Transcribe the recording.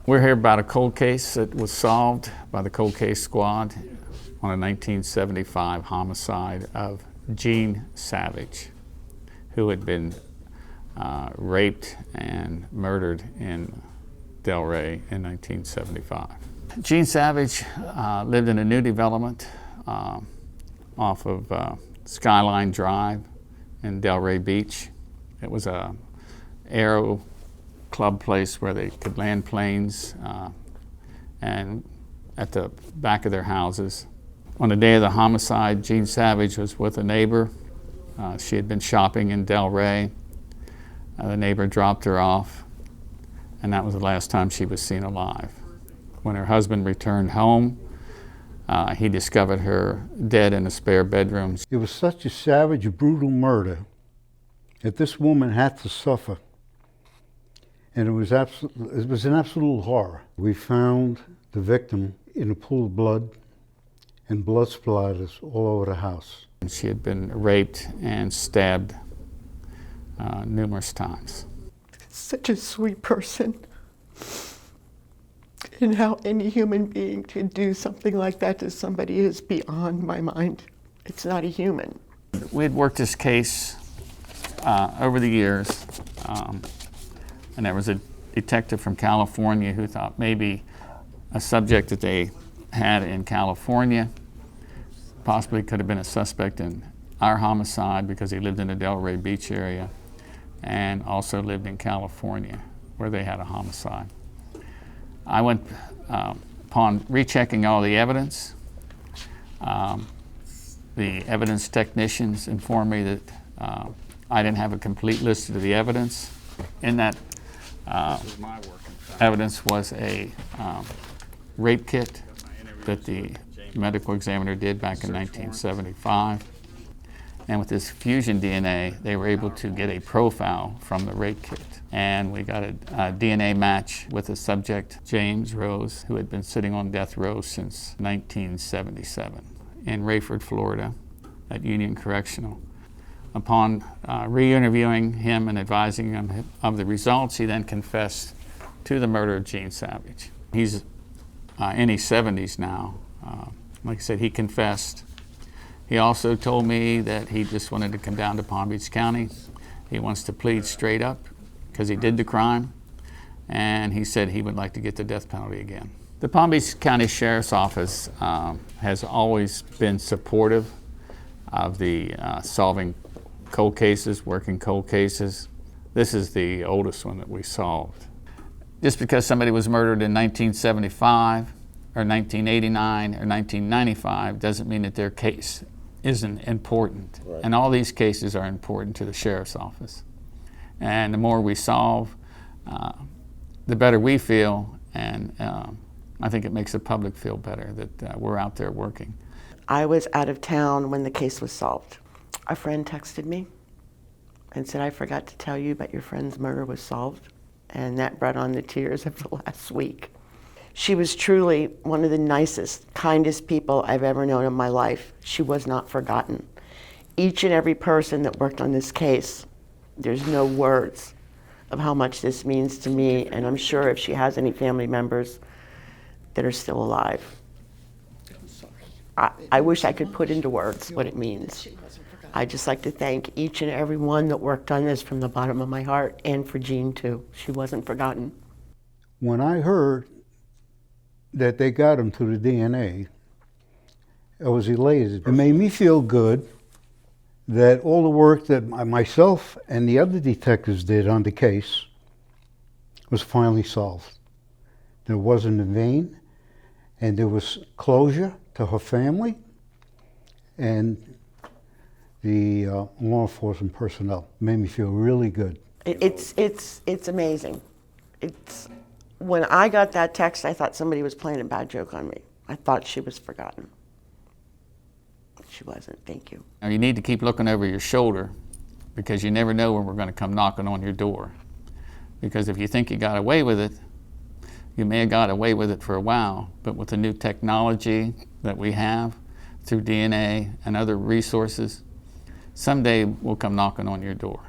We're here about a cold case that was solved by the Cold Case Squad on a 1975 homicide of Jean Savage, who had been raped and murdered in Delray in 1975. Jean Savage lived in a new development off of Skyline Drive in Delray Beach. It was a aero club place where they could land planes, and at the back of their houses. On the day of the homicide, Jean Savage was with a neighbor. She had been shopping in Delray. The neighbor dropped her off, and that was the last time she was seen alive. When her husband returned home, he discovered her dead in a spare bedroom. It was such a savage, brutal murder that this woman had to suffer. And it was an absolute horror. We found the victim in a pool of blood and blood splatters all over the house. She had been raped and stabbed numerous times. Such a sweet person. And how any human being could do something like that to somebody is beyond my mind. It's not a human. We had worked this case over the years, and there was a detective from California who thought maybe a subject that they had in California possibly could have been a suspect in our homicide because he lived in the Delray Beach area and also lived in California where they had a homicide. I went, upon rechecking all the evidence, the evidence technicians informed me that I didn't have a complete list of the evidence. In that evidence was a rape kit that the medical examiner did back in 1975. And with this fusion DNA, they were able to get a profile from the rape kit. And we got a DNA match with the subject, James Rose, who had been sitting on death row since 1977 in Rayford, Florida, at Union Correctional. Upon re-interviewing him and advising him of the results, he then confessed to the murder of Jean Savage. He's in his 70s now. Like I said, he confessed. He also told me that he just wanted to come down to Palm Beach County. He wants to plead straight up because he did the crime, and he said he would like to get the death penalty again. The Palm Beach County Sheriff's Office has always been supportive of the solving cold cases, working cold cases. This is the oldest one that we solved. Just because somebody was murdered in 1975 or 1989 or 1995 doesn't mean that their case isn't important. Right. And all these cases are important to the Sheriff's Office. And the more we solve, the better we feel, and I think it makes the public feel better that we're out there working. I was out of town when the case was solved. A friend texted me and said, "I forgot to tell you, but your friend's murder was solved." And that brought on the tears of the last week. She was truly one of the nicest, kindest people I've ever known in my life. She was not forgotten. Each and every person that worked on this case, there's no words of how much this means to me, and I'm sure if she has any family members that are still alive, I wish I could put into words what it means. I'd just like to thank each and every one that worked on this from the bottom of my heart, and for Jean too. She wasn't forgotten. When I heard that they got him to the DNA, I was elated. It made me feel good that all the work that myself and the other detectives did on the case was finally solved. It wasn't in vain, and there was closure to her family and the law enforcement personnel. It made me feel really good. It's amazing. When I got that text, I thought somebody was playing a bad joke on me. I thought she was forgotten. She wasn't. Thank you. Now you need to keep looking over your shoulder, because you never know when we're going to come knocking on your door. Because if you think you got away with it, you may have got away with it for a while, but with the new technology that we have through DNA and other resources, someday we'll come knocking on your door.